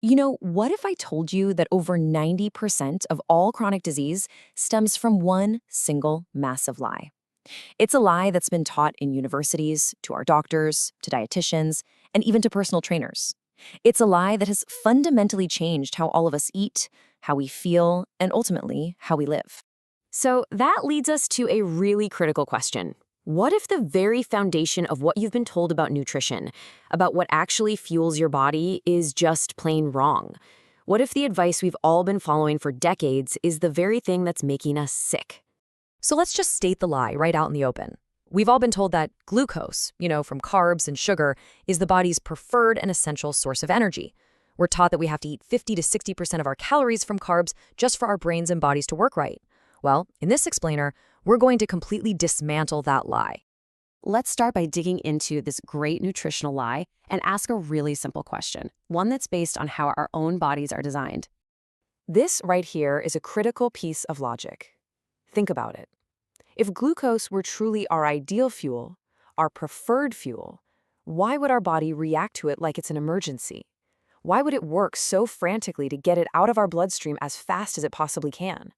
What if I told you that over 90% of all chronic disease stems from one single massive lie? It's a lie that's been taught in universities, to our doctors, to dietitians, and even to personal trainers. It's a lie that has fundamentally changed how all of us eat, how we feel, and ultimately, how we live. So that leads us to a really critical question. What if the very foundation of what you've been told about nutrition, about what actually fuels your body, is just plain wrong? What if the advice we've all been following for decades is the very thing that's making us sick? So let's just state the lie right out in the open. We've all been told that glucose, from carbs and sugar, is the body's preferred and essential source of energy. We're taught that we have to eat 50 to 60% of our calories from carbs just for our brains and bodies to work right. Well, in this explainer, we're going to completely dismantle that lie. Let's start by digging into this great nutritional lie and ask a really simple question, one that's based on how our own bodies are designed. This right here is a critical piece of logic. Think about it. If glucose were truly our ideal fuel, our preferred fuel, why would our body react to it like it's an emergency? Why would it work so frantically to get it out of our bloodstream as fast as it possibly can?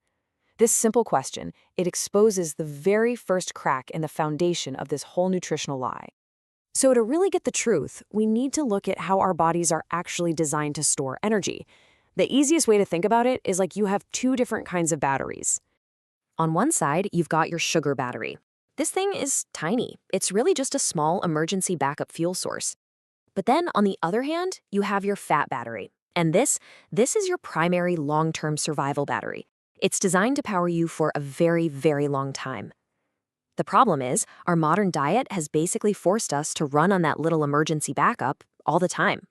This simple question, it exposes the very first crack in the foundation of this whole nutritional lie. So to really get the truth, we need to look at how our bodies are actually designed to store energy. The easiest way to think about it is like you have two different kinds of batteries. On one side, you've got your sugar battery. This thing is tiny. It's really just a small emergency backup fuel source. But then on the other hand, you have your fat battery. And this is your primary long-term survival battery. It's designed to power you for a very, very long time. The problem is, our modern diet has basically forced us to run on that little emergency backup all the time.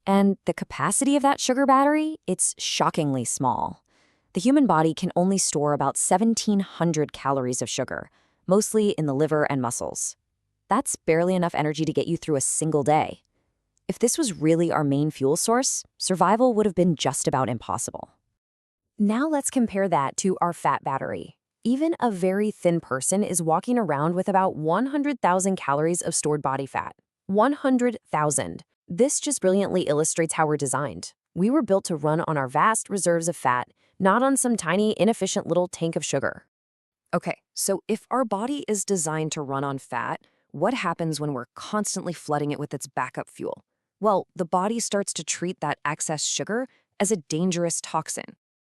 And the capacity of that sugar battery, it's shockingly small. The human body can only store about 1,700 calories of sugar, mostly in the liver and muscles. That's barely enough energy to get you through a single day. If this was really our main fuel source, survival would have been just about impossible. Now let's compare that to our fat battery. Even a very thin person is walking around with about 100,000 calories of stored body fat. 100,000. This just brilliantly illustrates how we're designed. We were built to run on our vast reserves of fat, not on some tiny, inefficient little tank of sugar. Okay, so if our body is designed to run on fat, what happens when we're constantly flooding it with its backup fuel? Well, the body starts to treat that excess sugar as a dangerous toxin.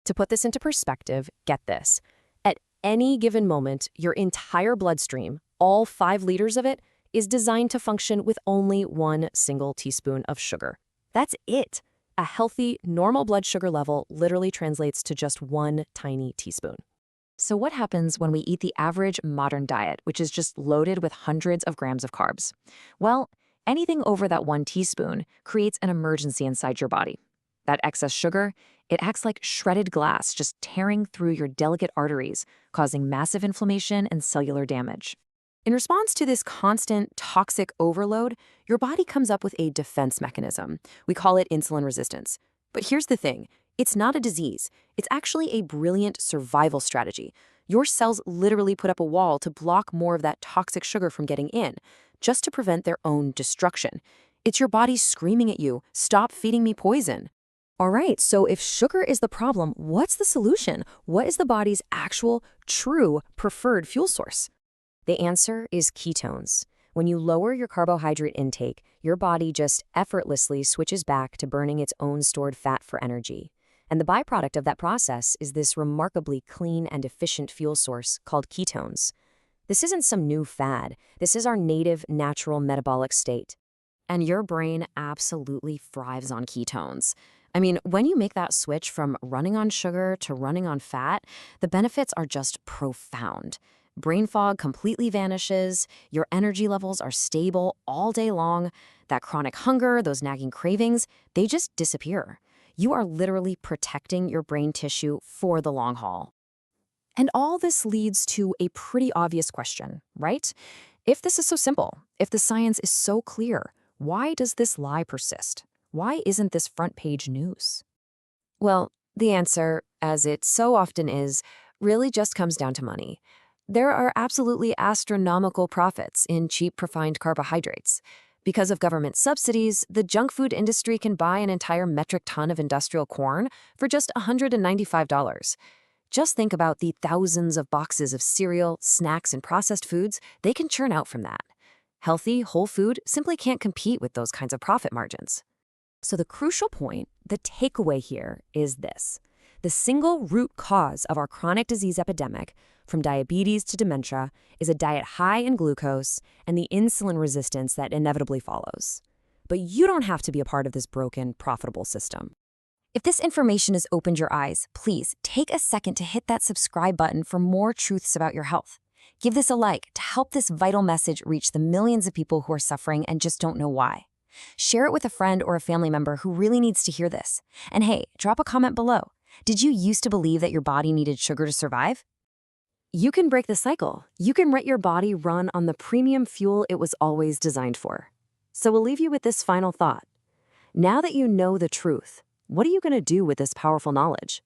To put this into perspective, get this. At any given moment, your entire bloodstream, all 5 liters of it, is designed to function with only 1 single teaspoon of sugar. That's it. A healthy, normal blood sugar level literally translates to just 1 tiny teaspoon. So what happens when we eat the average modern diet, which is just loaded with hundreds of grams of carbs? Well, anything over that 1 teaspoon creates an emergency inside your body. That excess sugar, it acts like shredded glass, just tearing through your delicate arteries, causing massive inflammation and cellular damage. In response to this constant toxic overload, your body comes up with a defense mechanism. We call it insulin resistance. But here's the thing, it's not a disease. It's actually a brilliant survival strategy. Your cells literally put up a wall to block more of that toxic sugar from getting in, just to prevent their own destruction. It's your body screaming at you, "Stop feeding me poison." All right, so if sugar is the problem, what's the solution? What is the body's actual, true, preferred fuel source? The answer is ketones. When you lower your carbohydrate intake, your body just effortlessly switches back to burning its own stored fat for energy. And the byproduct of that process is this remarkably clean and efficient fuel source called ketones. This isn't some new fad. This is our native, natural metabolic state. And your brain absolutely thrives on ketones. I mean, when you make that switch from running on sugar to running on fat, the benefits are just profound. Brain fog completely vanishes, your energy levels are stable all day long, that chronic hunger, those nagging cravings, they just disappear. You are literally protecting your brain tissue for the long haul. And all this leads to a pretty obvious question, right? If this is so simple, if the science is so clear, why does this lie persist? Why isn't this front page news? Well, the answer, as it so often is, really just comes down to money. There are absolutely astronomical profits in cheap refined carbohydrates. Because of government subsidies, the junk food industry can buy an entire metric ton of industrial corn for just $195. Just think about the thousands of boxes of cereal, snacks, and processed foods they can churn out from that. Healthy, whole food simply can't compete with those kinds of profit margins. So the crucial point, the takeaway here is this. The single root cause of our chronic disease epidemic, from diabetes to dementia, is a diet high in glucose and the insulin resistance that inevitably follows. But you don't have to be a part of this broken, profitable system. If this information has opened your eyes, please take a second to hit that subscribe button for more truths about your health. Give this a like to help this vital message reach the millions of people who are suffering and just don't know why. Share it with a friend or a family member who really needs to hear this. And hey, drop a comment below. Did you used to believe that your body needed sugar to survive? You can break the cycle. You can let your body run on the premium fuel it was always designed for. So we'll leave you with this final thought. Now that you know the truth, what are you going to do with this powerful knowledge?